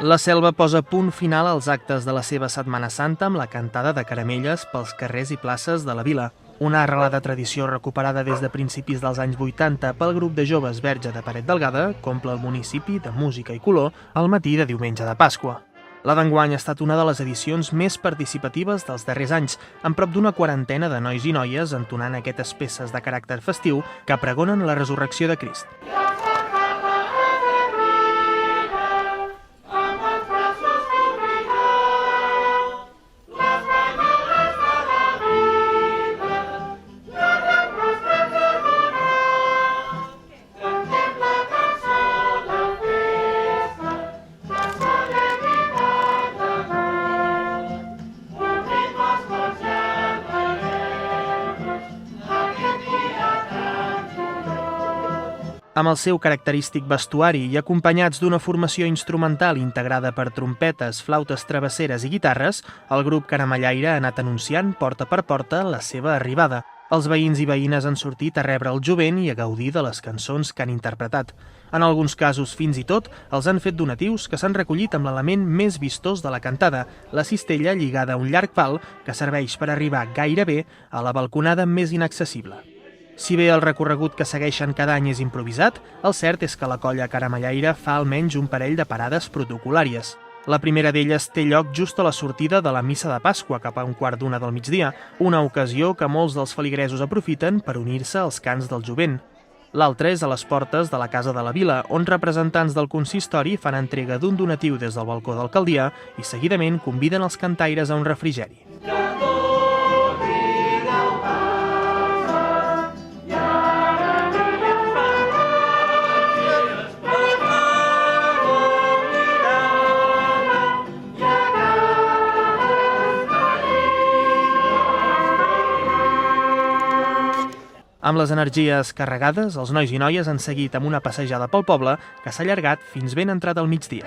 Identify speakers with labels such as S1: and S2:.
S1: La Selva posa punt final als actes de la seva Setmana Santa amb la cantada de caramelles pels carrers i places de la vila. Una arrelada tradició recuperada des de principis dels anys 80 pel grup de joves Verge de Paret Delgada omple el municipi de música i color al matí de diumenge de Pasqua. La d'enguany ha estat una de les edicions més participatives dels darrers anys, amb prop d'una quarantena de nois i noies entonant aquestes peces de caràcter festiu que pregonen la resurrecció de Crist. Amb el seu característic vestuari i acompanyats d'una formació instrumental integrada per trompetes, flautes travesseres i guitarres, el grup Caramellaire ha anat anunciant porta per porta la seva arribada. Els veïns i veïnes han sortit a rebre el jovent i a gaudir de les cançons que han interpretat. En alguns casos, fins i tot, els han fet donatius que s'han recollit amb l'element més vistós de la cantada, la cistella lligada a un llarg pal que serveix per arribar gairebé a la balconada més inaccessible. Si bé el recorregut que segueixen cada any és improvisat, el cert és que la colla Caramellaire fa almenys un parell de parades protocolàries. La primera d'elles té lloc just a la sortida de la missa de Pasqua cap a 1:15 del migdia, una ocasió que molts dels feligresos aprofiten per unir-se als cants del jovent. L'altra és a les portes de la Casa de la Vila, on representants del consistori fan entrega d'un donatiu des del balcó d'alcaldia i seguidament conviden els cantaires a un refrigeri. Amb les energies carregades, els nois i noies han seguit amb una passejada pel poble que s'ha allargat fins ben entrat al migdia.